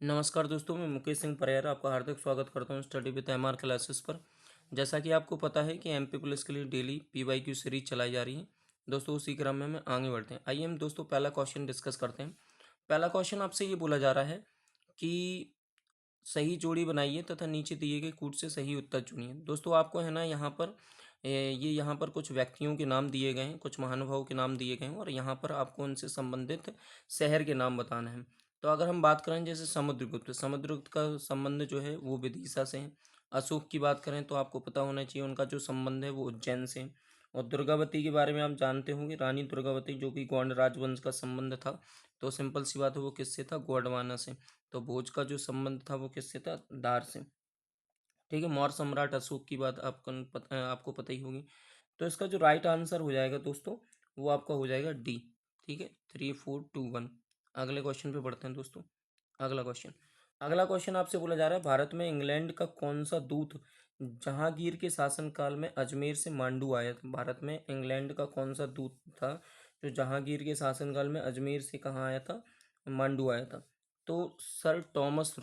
नमस्कार दोस्तों, मैं मुकेश सिंह परिहार आपका हार्दिक स्वागत करता हूं स्टडी विद एमआर क्लासेस पर। जैसा कि आपको पता है कि एमपी पुलिस के लिए डेली पीवाईक्यू सीरीज चलाई जा रही है। दोस्तों उसी क्रम में हम आगे बढ़ते हैं। आइए हम दोस्तों पहला क्वेश्चन डिस्कस करते हैं। पहला क्वेश्चन आपसे ये बोला जा रहा है कि सही जोड़ी बनाइए तथा नीचे दिए गए कूट से सही उत्तर चुनिए। दोस्तों आपको है ना यहाँ पर ये यहाँ पर कुछ व्यक्तियों के नाम दिए गए हैं, कुछ महानुभावों के नाम दिए गए हैं और यहाँ पर आपको उनसे संबंधित शहर के नाम बताना है। तो अगर हम बात करें जैसे समुद्रगुप्त, समुद्रगुप्त का संबंध जो है वो विदिशा से है। अशोक की बात करें तो आपको पता होना चाहिए उनका जो संबंध है वो उज्जैन से है। और दुर्गावती के बारे में आप जानते होंगे, रानी दुर्गावती जो कि गोंड राजवंश का संबंध था। तो सिंपल सी बात है वो किससे था? गोंडवाना से। तो भोज का जो संबंध था वो किससे था? दार से। ठीक है, मौर्य सम्राट अशोक की बात आपको पता ही होगी। तो इसका जो राइट आंसर हो जाएगा दोस्तों वो आपका हो जाएगा डी। ठीक है, 3 4 2 1। अगले क्वेश्चन पे बढ़ते हैं दोस्तों। अगला क्वेश्चन आपसे बोला जा रहा है, भारत में इंग्लैंड का कौन सा दूत जहांगीर के शासनकाल में अजमेर से मांडू आया था? भारत में इंग्लैंड का कौन सा दूत था जो जहांगीर के शासनकाल में अजमेर से कहाँ आया था? मांडू आया था। तो सर टॉमस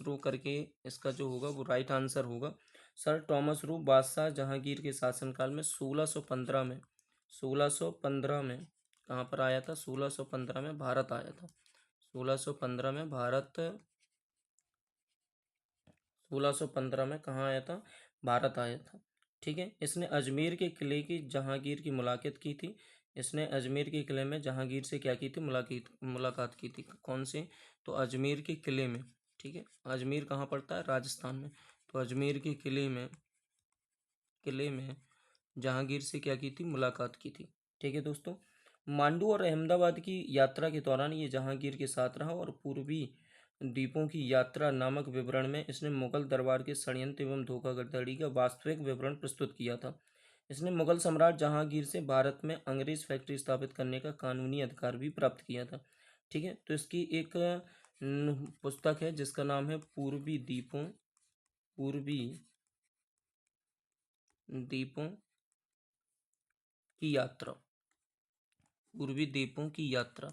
रो करके इसका जो होगा वो राइट आंसर होगा। सर टॉमस रो बादशाह जहांगीर के शासनकाल में 1615 में कहाँ पर आया था? 1615 में भारत आया था। 1615 में भारत 1615 में कहाँ आया था? भारत आया था। ठीक है, इसने अजमेर के किले की जहांगीर की मुलाकात की थी। इसने अजमेर के किले में जहांगीर से क्या की थी? मुलाकात की थी। कौन से? तो अजमेर के किले में। ठीक है, अजमेर कहाँ पड़ता है? राजस्थान में। तो अजमेर के किले में जहांगीर से क्या की थी? मुलाकात की थी। ठीक है दोस्तों, मांडू और अहमदाबाद की यात्रा के दौरान ये जहांगीर के साथ रहा और पूर्वी द्वीपों की यात्रा नामक विवरण में इसने मुगल दरबार के षड्यंत्र एवं धोखाधड़ी का वास्तविक विवरण प्रस्तुत किया था। इसने मुगल सम्राट जहांगीर से भारत में अंग्रेज फैक्ट्री स्थापित करने का कानूनी अधिकार भी प्राप्त किया था। ठीक है, तो इसकी एक पुस्तक है जिसका नाम है पूर्वी द्वीपों की यात्रा। पूर्वी द्वीपों की यात्रा।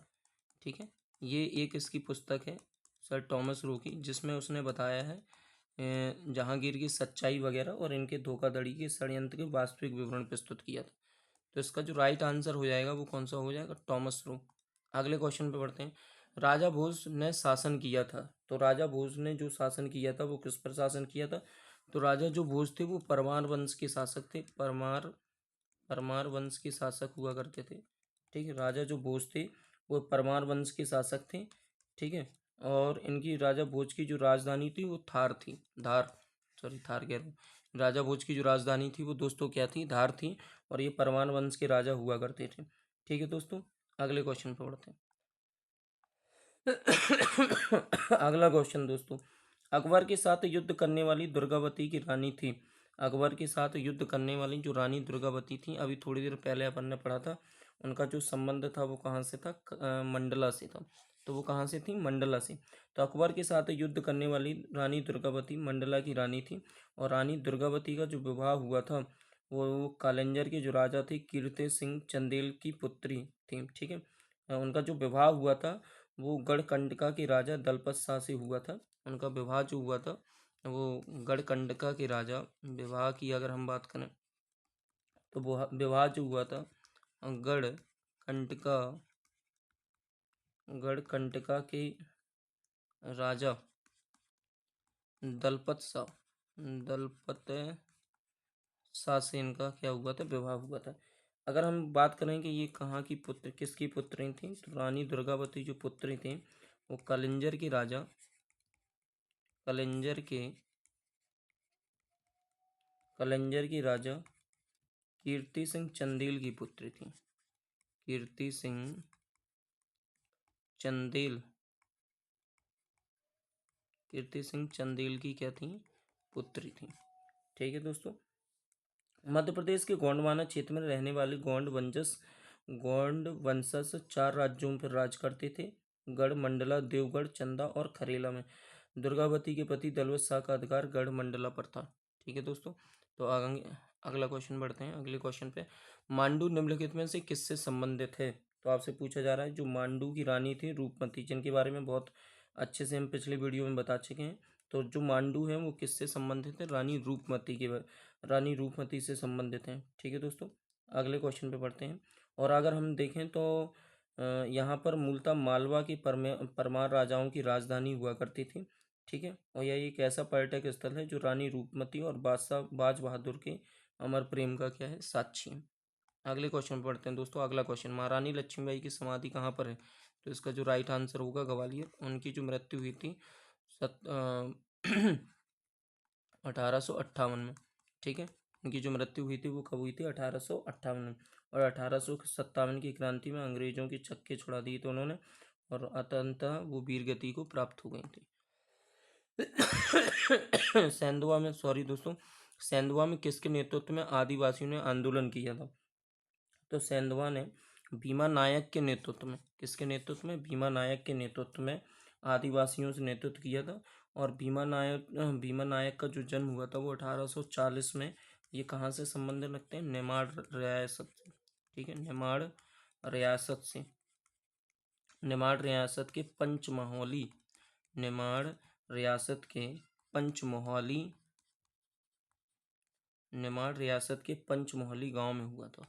ठीक है, ये एक इसकी पुस्तक है सर टॉमस रो की, जिसमें उसने बताया है जहांगीर की सच्चाई वगैरह और इनके धोखाधड़ी के षड्यंत्र के वास्तविक विवरण प्रस्तुत किया था। तो इसका जो राइट आंसर हो जाएगा वो कौन सा हो जाएगा? Thomas Roe. अगले क्वेश्चन पे बढ़ते हैं। राजा भोज ने शासन किया था, तो राजा भोज ने जो शासन किया था वो किस पर शासन किया था? तो राजा जो भोज थे वो परमार वंश के शासक थे। परमार वंश के शासक हुआ करते थे। ठीक है, राजा जो भोज थे वो परमार वंश के शासक थे। ठीक है, और इनकी राजा भोज की जो राजधानी थी वो थार थी। थार कह रहा हूँ। राजा भोज की जो राजधानी थी वो दोस्तों क्या थी? धार थी। और ये परमार वंश के राजा हुआ करते थे। ठीक है दोस्तों, अगले क्वेश्चन पे बढ़ते हैं। अगला क्वेश्चन दोस्तों, अकबर के साथ युद्ध करने वाली दुर्गावती की रानी थी। अकबर के साथ युद्ध करने वाली जो रानी दुर्गावती थी, अभी थोड़ी देर पहले अपन ने पढ़ा था, उनका जो संबंध था वो कहाँ से था? मंडला से था। तो वो कहाँ से थी? मंडला से। तो अकबर के साथ युद्ध करने वाली रानी दुर्गावती मंडला की रानी थी। और रानी दुर्गावती का जो विवाह हुआ था वो कालिंजर के जो राजा थे कीर्ति सिंह चंदेल की पुत्री थी। ठीक है, उनका जो विवाह हुआ था वो गढ़कंडका के राजा दलपत शाह से हुआ था। उनका विवाह जो हुआ था वो गढ़कंडका के राजा, विवाह की अगर हम बात करें तो वो विवाह जो हुआ था गढ़कंडका गढ़कंडका के राजा दलपत शाह से इनका क्या हुआ था? विवाह हुआ था। अगर हम बात करें कि ये कहाँ की पुत्र, किसकी पुत्री थी, तो रानी दुर्गावती जो पुत्री थी वो कलिंजर के कलिंजर की राजा कीर्ति सिंह चंदेल की पुत्री थी। कीर्ति सिंह चंदेल कीर्ति सिंह चंदेल की क्या थी? पुत्री थी। ठीक है दोस्तों, मध्य प्रदेश के गोंडवाना क्षेत्र में रहने वाले गोंड वंशज 4 राज्यों पर राज करते थे: गढ़, मंडला, देवगढ़, चंदा और खरेला में। दुर्गावती के पति दलवत शाह का अधिकार गढ़ मंडला पर था। ठीक है दोस्तों, तो आगे अगला क्वेश्चन बढ़ते हैं। अगले क्वेश्चन पे, मांडू निम्नलिखित में से किससे संबंधित है? तो आपसे पूछा जा रहा है जो मांडू की रानी थी रूपमती, जिनके बारे में बहुत अच्छे से हम पिछले वीडियो में बता चुके हैं। तो जो मांडू है वो किससे संबंधित है? रानी रूपमती से संबंधित हैं। ठीक है दोस्तों, अगले क्वेश्चन पे पढ़ते हैं। और अगर हम देखें तो यहाँ पर मूलतः मालवा की परमार राजाओं की राजधानी हुआ करती थी। ठीक है, और यह एक ऐसा पर्यटक स्थल है जो रानी रूपमती और बादशाह बाज बहादुर के अमर प्रेम का क्या है? साक्षी है। अगले क्वेश्चन पढ़ते हैं दोस्तों। अगला क्वेश्चन, महारानी लक्ष्मीबाई की समाधि कहाँ पर है? तो इसका जो राइट आंसर होगा ग्वालियर। उनकी जो मृत्यु हुई थी 1858 में। ठीक है, उनकी जो मृत्यु हुई थी वो कब हुई थी? 1858 में। और 1857 की क्रांति में अंग्रेजों की चक्के छुड़ा दी थी उन्होंने, और अंततः वो वीर गति को प्राप्त हो गई थी। सेंधवा में, सॉरी दोस्तों, सेंधवा में किसके नेतृत्व में आदिवासियों ने आंदोलन किया था? तो सेंधवा ने भीमा नायक के नेतृत्व में, किसके नेतृत्व में? भीमा नायक के नेतृत्व में आदिवासियों से नेतृत्व किया था। और भीमा नायक का जो जन्म हुआ था वो 1840 में। ये कहाँ से संबंध रखते हैं? नेमाड़ रियासत से। ठीक है, नेमाड़ रियासत से। नेमाड़ रियासत के पंचमोहली, नेमाड़ रियासत के पंचमोहली, नेमाड़ रियासत के पंचमोहली गांव में हुआ था।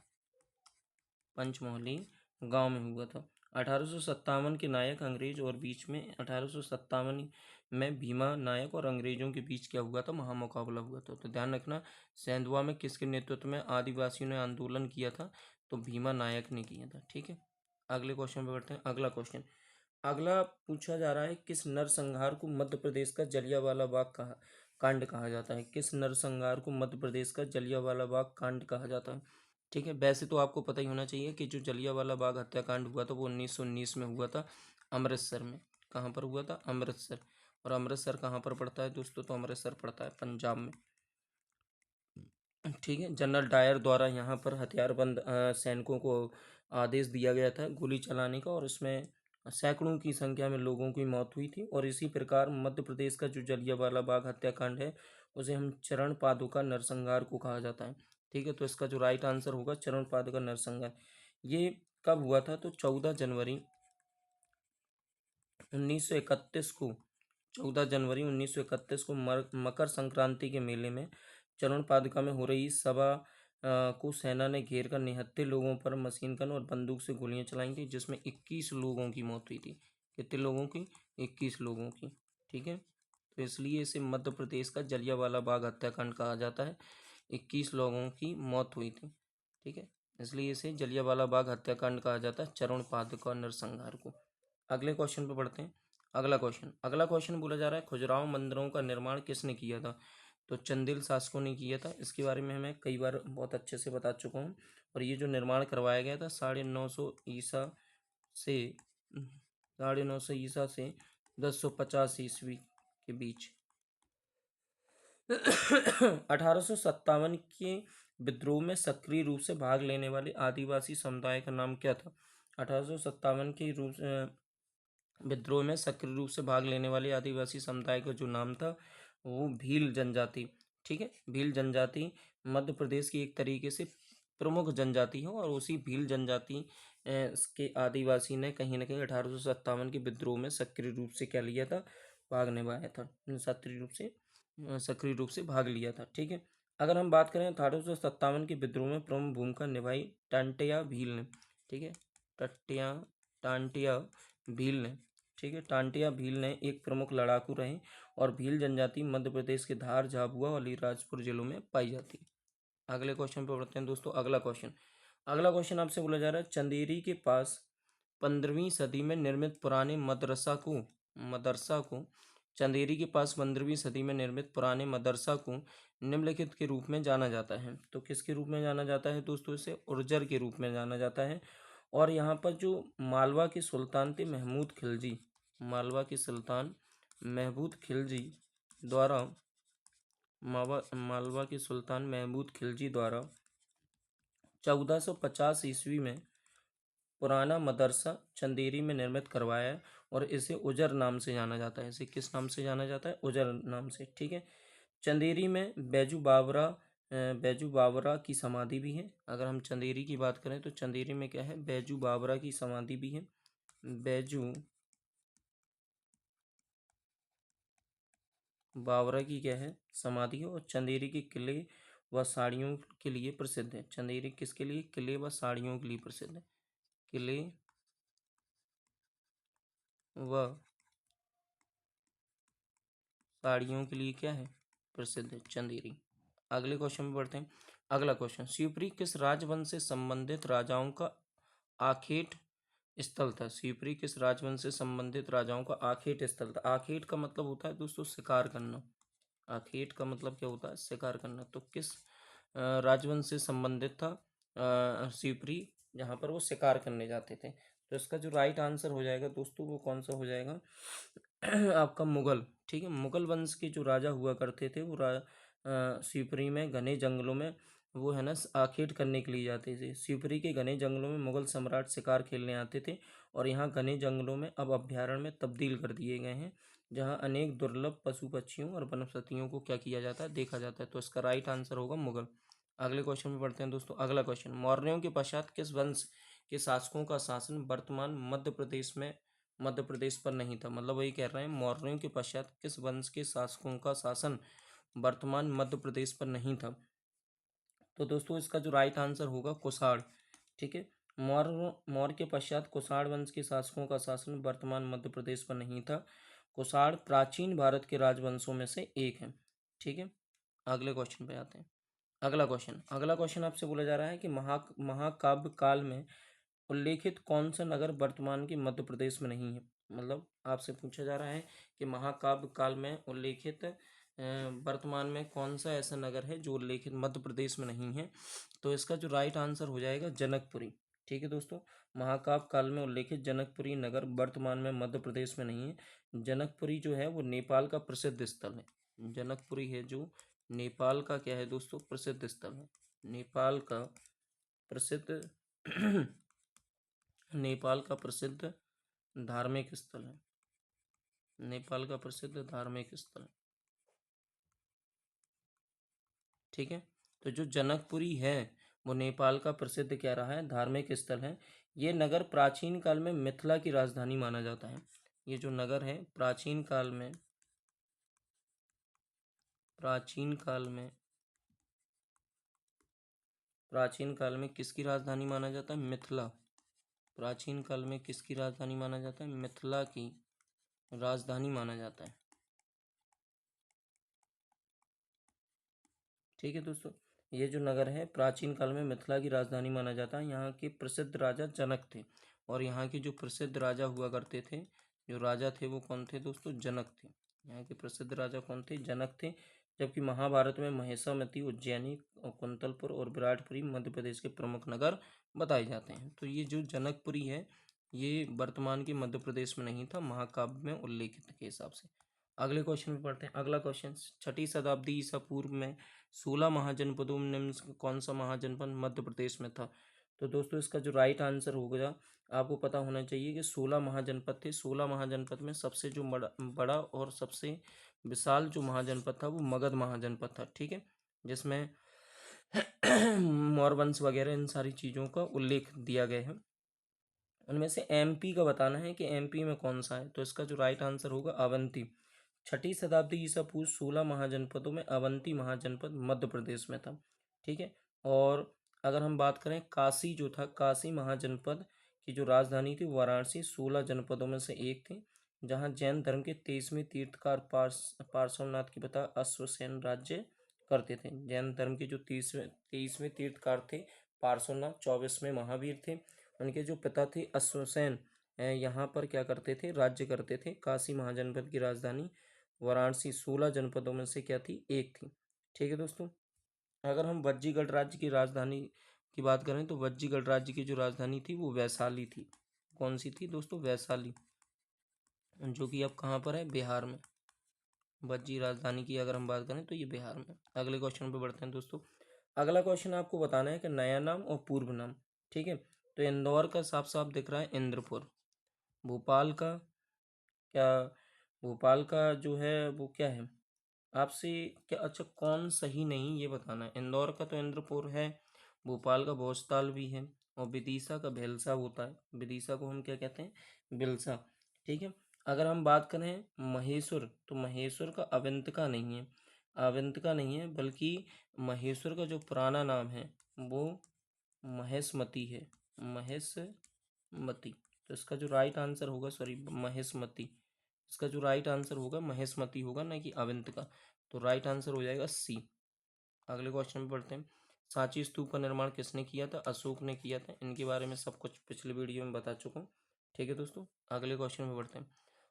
पंचमोहली गांव में हुआ था। 1857 के नायक अंग्रेज और बीच में 1857 में भीमा नायक और अंग्रेजों के बीच क्या हुआ था? महामुकाबला हुआ था। तो ध्यान रखना, सेंधवा में किसके नेतृत्व में आदिवासियों ने आंदोलन किया था? तो भीमा नायक ने किया था। ठीक है, अगले क्वेश्चन पे बढ़ते हैं। अगला क्वेश्चन, अगला पूछा जा रहा है, किस नरसंहार को मध्य प्रदेश का जलियांवाला बाग कांड कहा जाता है? किस नरसंहार को मध्य प्रदेश का जलियांवाला बाग कांड कहा जाता है? ठीक है, वैसे तो आपको पता ही होना चाहिए कि जो जलियांवाला बाग हत्याकांड हुआ था वो 1919 में हुआ था, अमृतसर में। कहाँ पर हुआ था? अमृतसर। और अमृतसर कहाँ पर पड़ता है दोस्तों? तो अमृतसर पड़ता है पंजाब में। ठीक है, जनरल डायर द्वारा यहाँ पर हथियारबंद सैनिकों को आदेश दिया गया था गोली चलाने का, और उसमें सैकड़ों की संख्या में लोगों की मौत हुई थी। और इसी प्रकार मध्य प्रदेश का जो जलियांवाला बाग हत्याकांड है उसे हम चरण पादुका नरसंहार को कहा जाता है। ठीक है, तो इसका जो राइट आंसर होगा चरण पादुका नरसंहार। ये कब हुआ था? तो 14 जनवरी 1931 को, 14 जनवरी 1931 को मकर संक्रांति के मेले में चरण पादुका में हो रही सभा को सेना ने घेर कर निहत्थे लोगों पर मशीन गन और बंदूक से गोलियां चलाई थी, जिसमें 21 लोगों की मौत हुई थी। कितने लोगों की? 21 लोगों की। ठीक है, तो इसलिए इसे मध्य प्रदेश का जलियांवाला बाग हत्याकांड कहा जाता है। 21 लोगों की मौत हुई थी। ठीक है, इसलिए इसे जलियांवाला बाग हत्याकांड कहा जाता है, चरण पादुका नरसंहार को। अगले क्वेश्चन पे बढ़ते हैं। अगला क्वेश्चन बोला जा रहा है, खजुराहो मंदिरों का निर्माण किसने किया था? तो चंदेल शासकों ने किया था। इसके बारे में मैं कई बार बहुत अच्छे से बता चुका हूँ। और ये जो निर्माण करवाया गया था 950 ईसा से 1050 ईस्वी के बीच। 1857 के विद्रोह में सक्रिय रूप से भाग लेने वाले आदिवासी समुदाय का नाम क्या था? 1857 के विद्रोह में सक्रिय रूप से भाग लेने वाले आदिवासी समुदाय का जो नाम था वो भील जनजाति। ठीक है, भील जनजाति मध्य प्रदेश की एक तरीके से प्रमुख जनजाति है, और उसी भील जनजाति के आदिवासी ने कहीं ना कहीं 1857 के विद्रोह में सक्रिय रूप से क्या लिया था? भाग निभाया था, सक्रिय रूप से भाग लिया था। ठीक है, अगर हम बात करें 1857 के विद्रोह में प्रमुख भूमिका निभाई टांटिया भील ने। ठीक है, टांटिया भील ने। ठीक है, टांटिया भील ने एक प्रमुख लड़ाकू रहे, और भील जनजाति मध्य प्रदेश के धार, झाबुआ और अलीराजपुर जिलों में पाई जाती है। अगले क्वेश्चन पर बढ़ते हैं दोस्तों। अगला क्वेश्चन आपसे बोला जा रहा है, चंदेरी के पास 15वीं सदी में निर्मित पुराने मदरसा को चंदेरी के पास 15वीं सदी में निर्मित पुराने मदरसा को निम्नलिखित के रूप में जाना जाता है। तो किसके रूप में जाना जाता है दोस्तों? इसे उर्जर के रूप में जाना जाता है। और यहाँ पर जो मालवा के सुल्तान थे महमूद खिलजी, मालवा के सुल्तान महमूद खिलजी द्वारा मालवा के सुल्तान महमूद खिलजी द्वारा 1450 ईस्वी में पुराना मदरसा चंदेरी में निर्मित करवाया है, और इसे उजर नाम से जाना जाता है। इसे किस नाम से जाना जाता है? उजर नाम से। ठीक है, चंदेरी में बैजू बावरा की समाधि भी है। अगर हम चंदेरी की बात करें तो चंदेरी में क्या है? बैजू बावरा की समाधि भी है। बैजू बावरा की क्या है, समाधि है। और चंदेरी के किले व साड़ियों के लिए प्रसिद्ध है। चंदेरी किसके लिए, किले व साड़ियों के लिए प्रसिद्ध है। किले व साड़ियों के लिए क्या है, प्रसिद्ध है चंदेरी। अगले क्वेश्चन में बढ़ते हैं। अगला क्वेश्चन, शिवपुरी किस राजवंश से संबंधित राजाओं का आखेट स्थल था। शिवपुरी किस राजवंश से संबंधित राजाओं का आखेट स्थल था। आखेट का मतलब होता है दोस्तों शिकार करना। आखेट का मतलब क्या होता है, शिकार करना। तो किस राजवंश से संबंधित था शिवपुरी, जहाँ पर वो शिकार करने जाते थे। तो इसका जो राइट आंसर हो जाएगा दोस्तों वो कौन सा हो जाएगा आपका मुगल। ठीक है, मुगल वंश के जो राजा हुआ करते थे वो शिवपुरी में घने जंगलों में वो है ना आखेट करने के लिए जाते थे। शिवपुरी के घने जंगलों में मुगल सम्राट शिकार खेलने आते थे और यहाँ घने जंगलों में अब अभ्यारण्य में तब्दील कर दिए गए हैं, जहाँ अनेक दुर्लभ पशु पक्षियों और वनस्पतियों को क्या किया जाता है, देखा जाता है। तो इसका राइट आंसर होगा मुगल। अगले क्वेश्चन में पढ़ते हैं दोस्तों। अगला क्वेश्चन, मौर्यों के पश्चात किस वंश के शासकों का शासन वर्तमान मध्य प्रदेश पर नहीं था। मतलब वही कह रहे हैं, मौर्यों के पश्चात किस वंश के शासकों का शासन वर्तमान मध्य प्रदेश पर नहीं था। तो दोस्तों इसका जो राइट आंसर होगा कुषाण। ठीक है, मौर्य के पश्चात कुषाण वंश के शासकों का शासन वर्तमान मध्य प्रदेश पर नहीं था। कुषाण प्राचीन भारत के राजवंशों में से एक है। ठीक है, अगले क्वेश्चन पे आते हैं। अगला क्वेश्चन आपसे बोला जा रहा है कि महाकाव्य काल में उल्लेखित कौन सा नगर वर्तमान के मध्य प्रदेश में नहीं है। मतलब आपसे पूछा जा रहा है कि महाकाव्य काल में उल्लेखित वर्तमान में कौन सा ऐसा नगर है जो उल्लेखित मध्य प्रदेश में नहीं है। तो इसका जो राइट आंसर हो जाएगा जनकपुरी। ठीक है दोस्तों, महाकाव्य काल में उल्लेखित जनकपुरी नगर वर्तमान में मध्य प्रदेश में नहीं है। जनकपुरी जो है वो नेपाल का प्रसिद्ध स्थल है। जनकपुरी है जो नेपाल का क्या है दोस्तों, प्रसिद्ध स्थल है। नेपाल का प्रसिद्ध नेपाल का प्रसिद्ध धार्मिक स्थल है। नेपाल का प्रसिद्ध धार्मिक स्थल। ठीक है, तो जो जनकपुरी है वो नेपाल का प्रसिद्ध क्या रहा है, धार्मिक स्थल है। ये नगर प्राचीन काल में मिथिला की राजधानी माना जाता है। ये जो नगर है प्राचीन काल में किसकी राजधानी माना जाता है, मिथिला। प्राचीन काल में किसकी राजधानी माना जाता है, मिथिला की राजधानी माना जाता है। ठीक है दोस्तों, ये जो नगर है प्राचीन काल में मिथिला की राजधानी माना जाता है। यहाँ के प्रसिद्ध राजा जनक थे और यहाँ के जो प्रसिद्ध राजा हुआ करते थे, जो राजा थे वो कौन थे दोस्तों, जनक थे। यहाँ के प्रसिद्ध राजा कौन थे, जनक थे। जबकि महाभारत में महिषामती, उज्जैनी और कुंतलपुर और विराटपुरी मध्य प्रदेश के प्रमुख नगर बताए जाते हैं। तो ये जो जनकपुरी है ये वर्तमान के मध्य प्रदेश में नहीं था, महाकाव्य में उल्लेखित के हिसाब से। अगले क्वेश्चन में पढ़ते हैं। अगला क्वेश्चन, 6ठी शताब्दी ईसा पूर्व में 16 महाजनपदों में निम्न से कौन सा महाजनपद मध्य प्रदेश में था। तो दोस्तों इसका जो राइट आंसर होगा, आपको पता होना चाहिए कि 16 महाजनपद थे। 16 महाजनपद में सबसे जो बड़ा और सबसे विशाल जो महाजनपद था वो मगध महाजनपद था। ठीक है, जिसमें मौर्यवंश वगैरह इन सारी चीज़ों का उल्लेख दिया गया है। उनमें से एमपी का बताना है कि एमपी में कौन सा है। तो इसका जो राइट आंसर होगा अवंती। 6ठी शताब्दी ईसा पूर्व 16 महाजनपदों में अवंती महाजनपद मध्य प्रदेश में था। ठीक है, और अगर हम बात करें काशी जो था, काशी महाजनपद की जो राजधानी थी वाराणसी 16 जनपदों में से एक थी, जहाँ जैन धर्म के 23वें तीर्थकार पार्श्वनाथ के पिता अश्वसेन राज्य करते थे। जैन धर्म के जो 23वें तीर्थकार थे पार्श्वनाथ, 24वें महावीर थे। उनके जो पिता थे अश्वसेन यहाँ पर क्या करते थे, राज्य करते थे। काशी महाजनपद की राजधानी वाराणसी 16 जनपदों में से क्या थी, एक थी। ठीक है दोस्तों, अगर हम वज्जीगढ़ राज्य की राजधानी की बात करें तो वज्जीगढ़ राज्य की जो राजधानी थी वो वैशाली थी। कौन सी थी दोस्तों, वैशाली, जो कि अब कहाँ पर है, बिहार में। वज्जी राजधानी की अगर हम बात करें तो ये बिहार में। अगले क्वेश्चन पे बढ़ते हैं दोस्तों। अगला क्वेश्चन आपको बताना है कि नया नाम और पूर्व नाम। ठीक है, तो इंदौर का साफ साफ दिख रहा है इंद्रपुर। भोपाल का क्या, भोपाल का जो है वो क्या है आपसे, क्या अच्छा कौन सही नहीं ये बताना है। इंदौर का तो इंद्रपुर है, भोपाल का भोजताल भी है और विदिशा का भेलसा होता है। विदिशा को हम क्या कहते हैं, बिलसा। ठीक है, अगर हम बात करें महेश्वर, तो महेश्वर का अवंतिका नहीं है, अवंतिका नहीं है, बल्कि महेश्वर का जो पुराना नाम है वो महेशमती है, महेशमती। तो इसका जो राइट आंसर होगा, सॉरी, महेशमती, इसका जो राइट आंसर होगा महेशमती होगा, ना कि अवंतिका। तो राइट आंसर हो जाएगा सी। अगले क्वेश्चन में पढ़ते हैं। सांची स्तूप का निर्माण किसने किया था? अशोक ने किया था। इनके बारे में सब कुछ पिछले वीडियो में बता चुका हूँ। ठीक है दोस्तों, अगले क्वेश्चन में बढ़ते हैं।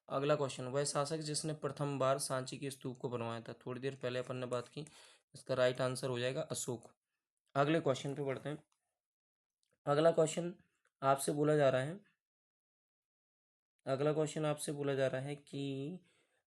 अगला क्वेश्चन, वह शासक जिसने प्रथम बार सांची के स्तूप को बनवाया था? थोड़ी देर पहले अपन ने बात की, इसका राइट आंसर हो जाएगा अशोक। अगले क्वेश्चन पे बढ़ते हैं। अगला क्वेश्चन आपसे बोला जा रहा है, अगला क्वेश्चन आपसे बोला जा रहा है कि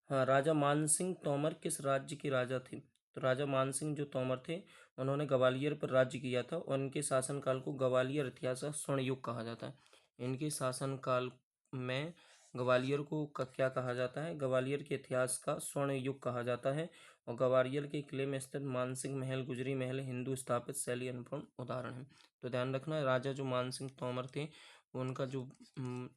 हाँ, राजा मानसिंह तोमर किस राज्य के राजा थे? तो राजा मानसिंह जो तोमर थे, उन्होंने ग्वालियर पर राज्य किया था और इनके शासनकाल को ग्वालियर इतिहास का स्वर्ण युग कहा जाता है। इनके शासनकाल में ग्वालियर को क्या कहा जाता है? ग्वालियर के इतिहास का स्वर्ण युग कहा जाता है। और ग्वालियर के किले में स्थित मानसिंह महल, गुजरी महल हिंदू स्थापित शैली अनुपम उदाहरण है। तो ध्यान रखना, राजा जो मानसिंह तोमर थे, उनका जो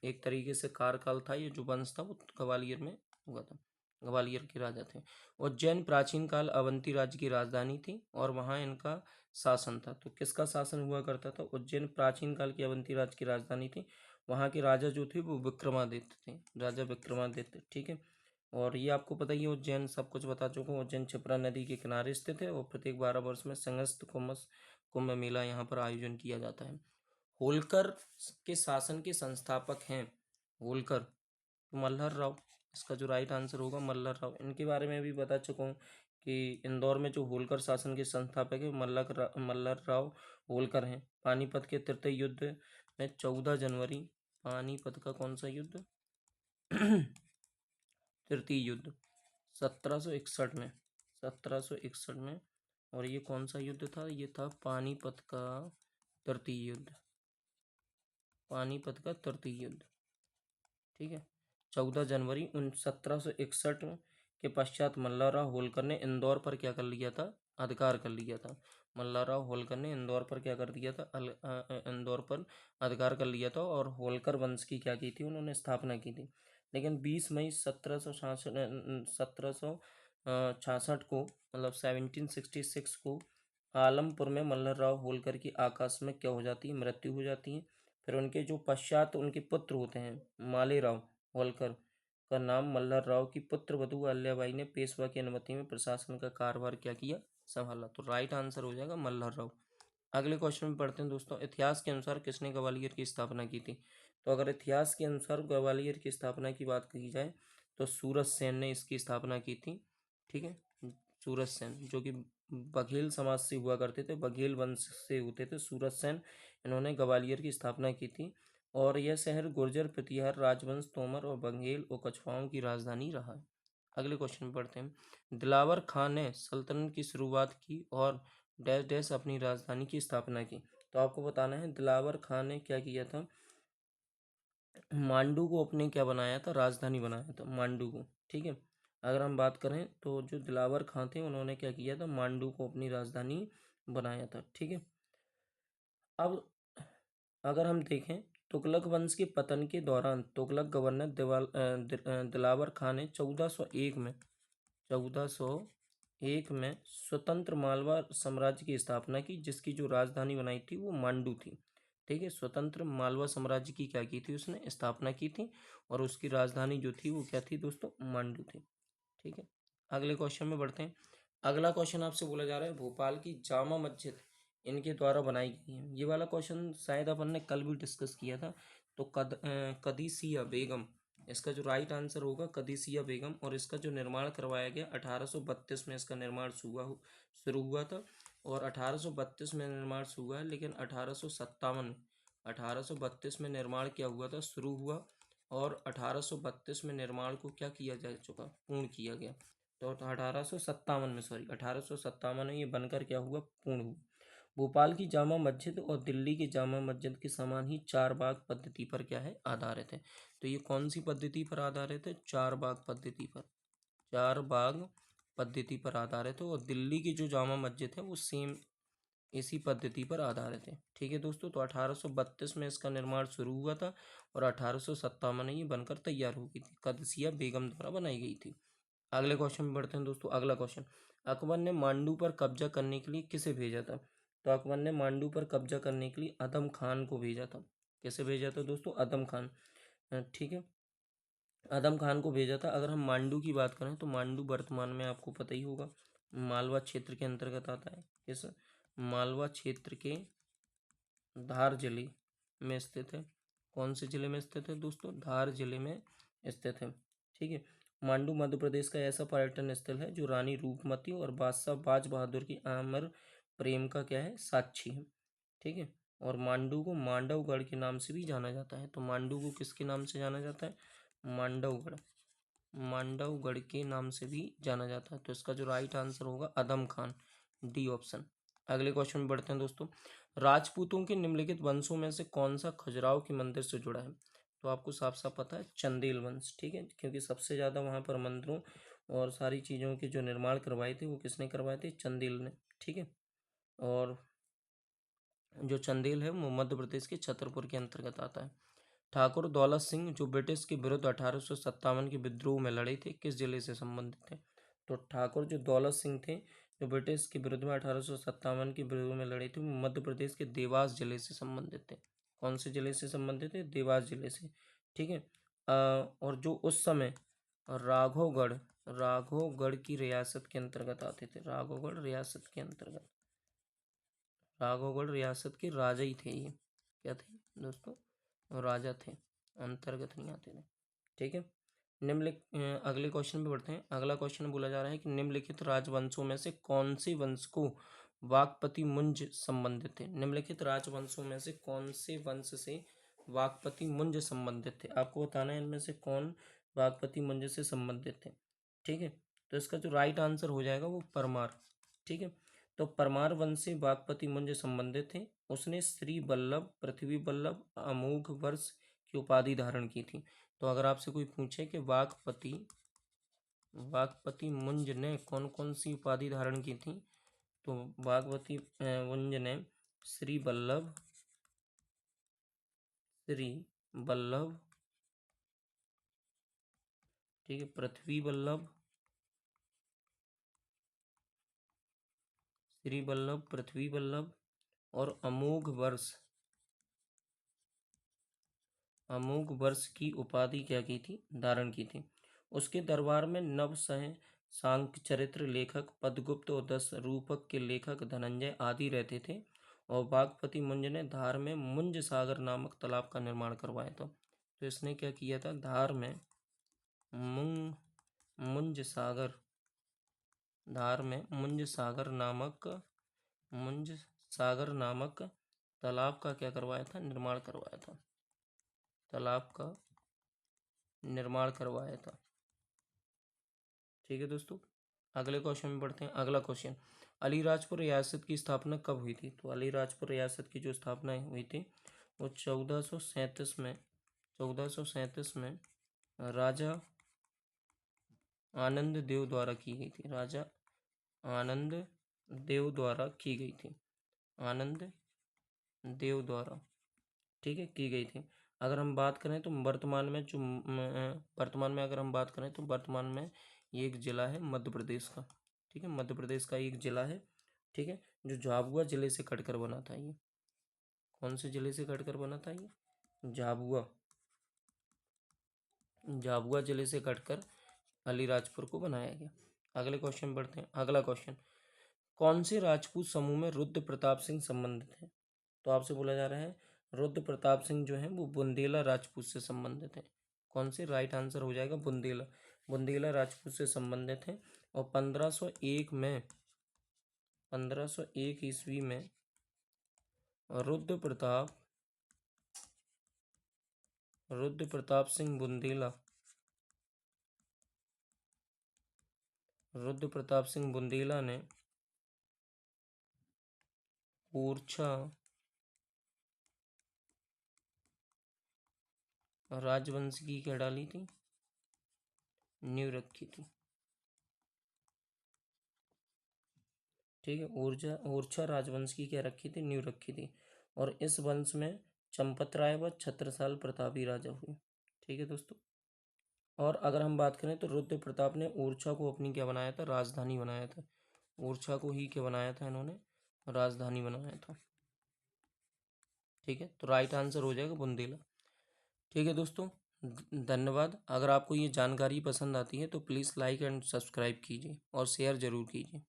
एक तरीके से कार्यकाल था, ये जो वंश था, वो ग्वालियर में हुआ था, ग्वालियर के राजा थे। उज्जैन प्राचीन काल अवंती राज्य की राजधानी थी और वहाँ इनका शासन था। तो किसका शासन हुआ करता था? उज्जैन प्राचीन काल की अवंती राज्य की राजधानी थी। वहाँ के राजा जो थे वो विक्रमादित्य थे, राजा विक्रमादित्य। ठीक है, और ये आपको पता ही है, उज्जैन सब कुछ बता चुका हूँ। उज्जैन क्षिप्रा नदी के किनारे स्थित है और प्रत्येक 12 वर्ष में संगस्त कुंभ मेला यहाँ पर आयोजन किया जाता है। होलकर के शासन के संस्थापक हैं, होलकर, तो मल्हर राव। इसका जो राइट आंसर होगा मल्हर राव। इनके बारे में भी बता चुका हूँ कि इंदौर में जो होलकर शासन के संस्थापक है मल्हर राव होलकर हैं। पानीपत के तृतीय युद्ध में 14 जनवरी, पानीपत का कौन सा युद्ध? तृतीय युद्ध 1761 में, 1761 में। और ये कौन सा युद्ध था? ये था पानीपत का तृतीय युद्ध, पानीपत का तृतीय युद्ध। ठीक है, 14 जनवरी 1761 के पश्चात मल्हारराव होलकर ने इंदौर पर क्या कर लिया था? अधिकार कर लिया था। मल्हारराव होलकर ने इंदौर पर क्या कर दिया था? इंदौर पर अधिकार कर लिया था और होलकर वंश की क्या की थी? उन्होंने स्थापना की थी। लेकिन 20 मई 1766 को, मतलब 1766 को आलमपुर में मल्हारराव होलकर की आकस्मिक क्या हो जाती है? मृत्यु हो जाती है। फिर उनके जो पश्चात उनके पुत्र होते हैं, मालेराव होलकर का नाम मल्हार राव की पुत्र वधू अहल्याबाई ने पेशवा की अनुमति में प्रशासन का कार्यभार क्या किया? संभाला। तो राइट आंसर हो जाएगा मल्हार राव। अगले क्वेश्चन में पढ़ते हैं दोस्तों। इतिहास के अनुसार किसने ग्वालियर की स्थापना की थी? तो अगर इतिहास के अनुसार ग्वालियर की स्थापना की बात की जाए तो सूरज सेन ने इसकी स्थापना की थी। ठीक है, सूरज सेन जो कि बघेल समाज से हुआ करते थे, बघेल वंश से होते थे, सूरज सेन, इन्होंने ग्वालियर की स्थापना की थी। और यह शहर गुर्जर, प्रतिहार, राजवंश, तोमर और बघेल और कछवाओं की राजधानी रहा है। अगले क्वेश्चन में पढ़ते हैं। दिलावर खां ने सल्तनत की शुरुआत की और डैश डैश अपनी राजधानी की स्थापना की। तो आपको बताना है दिलावर खां ने क्या किया था? मांडू को अपने क्या बनाया था? राजधानी बनाया था, मांडू को। ठीक है, अगर हम बात करें तो जो दिलावर खां थे उन्होंने क्या किया था? मांडू को अपनी राजधानी बनाया था। ठीक है, अब अगर हम देखें, तुगलक वंश के पतन के दौरान तुगलक गवर्नर दिलावर खां ने 1401 में स्वतंत्र मालवा साम्राज्य की स्थापना की, जिसकी जो राजधानी बनाई थी वो मांडू थी। ठीक है, स्वतंत्र मालवा साम्राज्य की क्या की थी? उसने स्थापना की थी और उसकी राजधानी जो थी वो क्या थी दोस्तों? मांडू थी। ठीक है, अगले क्वेश्चन में बढ़ते हैं। अगला क्वेश्चन आपसे बोला जा रहा है, भोपाल की जामा मस्जिद इनके द्वारा बनाई गई है। ये वाला क्वेश्चन शायद अपन ने कल भी डिस्कस किया था। तो कदीसिया बेगम, इसका जो राइट आंसर होगा कदीसिया बेगम। और इसका जो निर्माण करवाया गया 1832 में इसका निर्माण शुरू हुआ था। और 1832 में निर्माण शुरू हुआ है, लेकिन 1832 में निर्माण क्या हुआ था? शुरू हुआ। और 1832 में निर्माण को क्या किया जा चुका? पूर्ण किया गया। तो 1857 में, सॉरी, 1857 में ये बनकर क्या हुआ? पूर्ण हुआ। भोपाल की जामा मस्जिद और दिल्ली की जामा मस्जिद के समान ही चार बाग पद्धति पर क्या है? आधारित है। तो ये कौन सी पद्धति पर आधारित है? चार बाग पद्धति पर, चार बाग पद्धति पर आधारित है। और दिल्ली की जो जामा मस्जिद है वो सेम इसी पद्धति पर आधारित है। ठीक है दोस्तों, तो 1832 में इसका निर्माण शुरू हुआ था और 1857 में ये बनकर तैयार हो गई थी। कदसिया बेगम द्वारा बनाई गई थी। अगले क्वेश्चन में बढ़ते हैं दोस्तों। अगला क्वेश्चन, अकबर ने मांडू पर कब्जा करने के लिए किसे भेजा था? तो अकबर ने मांडू पर कब्जा करने के लिए अदम खान को भेजा था। किसे भेजा था दोस्तों? अदम खान। ठीक है, अदम खान को भेजा था। अगर हम मांडू की बात करें तो मांडू वर्तमान में आपको पता ही होगा मालवा क्षेत्र के अंतर्गत आता है। किस मालवा क्षेत्र के धार जिले में स्थित है। कौन से जिले में स्थित है दोस्तों? धार जिले में स्थित है। ठीक है, मांडू मध्य प्रदेश का ऐसा पर्यटन स्थल है जो रानी रूपमती और बादशाह बाज बहादुर की अमर प्रेम का क्या है? साक्षी है। ठीक है, और मांडू को मांडवगढ़ के नाम से भी जाना जाता है। तो मांडू को किसके नाम से जाना जाता है? मांडवगढ़। मांडवगढ़ के नाम से भी जाना जाता है। तो इसका जो राइट आंसर होगा अदम खान, डी ऑप्शन। अगले क्वेश्चन में बढ़ते हैं दोस्तों। राजपूतों के निम्नलिखित वंशों में से कौन सा खजुराहो के मंदिर से जुड़ा है? तो आपको साफ साफ पता है, चंदेल वंश। ठीक है, क्योंकि सबसे ज़्यादा वहाँ पर मंदिरों और सारी चीज़ों के जो निर्माण करवाए थे वो किसने करवाए थे? चंदेल ने। ठीक है, और जो चंदेल है वो मध्य प्रदेश के छतरपुर के अंतर्गत आता है। ठाकुर दौलत सिंह जो ब्रिटिश के विरुद्ध 1857 के विद्रोह में लड़े थे, किस जिले से संबंधित थे? तो ठाकुर जो दौलत सिंह थे जो ब्रिटिश के विरुद्ध में 1857 के विरोध में लड़े थे, वो मध्य प्रदेश के देवास जिले से संबंधित थे। कौन से जिले से संबंधित थे? देवास जिले से। ठीक है, और जो उस समय राघवगढ़ राघवगढ़ की रियासत के अंतर्गत आते थे। राघवगढ़ रियासत के अंतर्गत, राघवगढ़ रियासत के राजा ही थे ये। क्या थे दोस्तों? राजा थे, अंतर्गत नहीं आते थे। ठीक है, अगले क्वेश्चन पे बढ़ते हैं। अगला क्वेश्चन बोला जा रहा है कि निम्नलिखित राजवंशों में से कौन से वंश को वाकपति मुंज संबंधित थे? निम्नलिखित राजवंशों में से कौन से वंश से वाकपति मुंज संबंधित थे? आपको बताना है इनमें से कौन वाकपति मुंज से संबंधित थे। ठीक है, तो इसका जो राइट आंसर हो जाएगा वो परमार। ठीक है, तो परमार वंश से वाकपति मुंज संबंधित थे। उसने श्री वल्लभ, पृथ्वी वल्लभ, अमोघ वर्ष की उपाधि धारण की थी। तो अगर आपसे कोई पूछे कि वाकपति मुंज ने कौन कौन सी उपाधि धारण की थी, तो वाकपति मुंज ने श्री वल्लभ, ठीक है, पृथ्वी वल्लभ, श्री वल्लभ, पृथ्वी वल्लभ और अमोघ वर्ष की उपाधि क्या की थी? धारण की थी। उसके दरबार में नवसह सांख्य चरित्र लेखक पद्मगुप्त और 10 रूपक के लेखक धनंजय आदि रहते थे। और वाकपति मुंज ने धार में मुंज सागर नामक तालाब का निर्माण करवाया था। तो इसने क्या किया था? धार में मुंग मुंज सागर धार में मुंज सागर नामक तालाब का क्या करवाया था? निर्माण करवाया था। तालाब का निर्माण करवाया था। ठीक है दोस्तों, अगले क्वेश्चन में बढ़ते हैं। अगला क्वेश्चन, अलीराजपुर रियासत की स्थापना कब हुई थी? तो अलीराजपुर रियासत की जो स्थापना हुई थी वो 1437 में राजा आनंद देव द्वारा की गई थी। राजा आनंद देव द्वारा की गई थी। आनंद देव द्वारा, ठीक है, की गई थी। अगर हम बात करें तो वर्तमान में अगर हम बात करें तो वर्तमान में ये एक जिला है मध्य प्रदेश का। ठीक है, मध्य प्रदेश का एक जिला है। ठीक है, जो झाबुआ जिले से कटकर बना था ये। कौन से जिले से कटकर बना था ये? झाबुआ झाबुआ जिले से कटकर अलीराजपुर को बनाया गया। अगले क्वेश्चन बढ़ते हैं। अगला क्वेश्चन, कौन से राजपूत समूह में रुद्र प्रताप सिंह संबंधित है? तो आपसे बोला जा रहा है रुद्र प्रताप सिंह जो है वो बुंदेला राजपूत से संबंधित है। कौन से? राइट आंसर हो जाएगा बुंदेला। बुंदेला राजपूत से संबंधित है। और 1501 ईस्वी में रुद्र प्रताप सिंह बुंदेला ने ओरछा राजवंश की क्या डाली थी? नींव रखी थी। ठीक है। ओरछा राजवंश की क्या रखी थी, नींव रखी थी। और इस वंश में चंपत राय व छत्रसाल प्रतापी राजा हुए। ठीक है दोस्तों। और अगर हम बात करें तो रुद्र प्रताप ने ओरछा को अपनी क्या बनाया था, राजधानी बनाया था। ओरछा को ही क्या बनाया था इन्होंने, राजधानी बनाया था। ठीक है, तो राइट आंसर हो जाएगा बुंदेला। ठीक है दोस्तों, धन्यवाद। अगर आपको ये जानकारी पसंद आती है तो प्लीज़ लाइक एंड सब्सक्राइब कीजिए और शेयर ज़रूर कीजिए।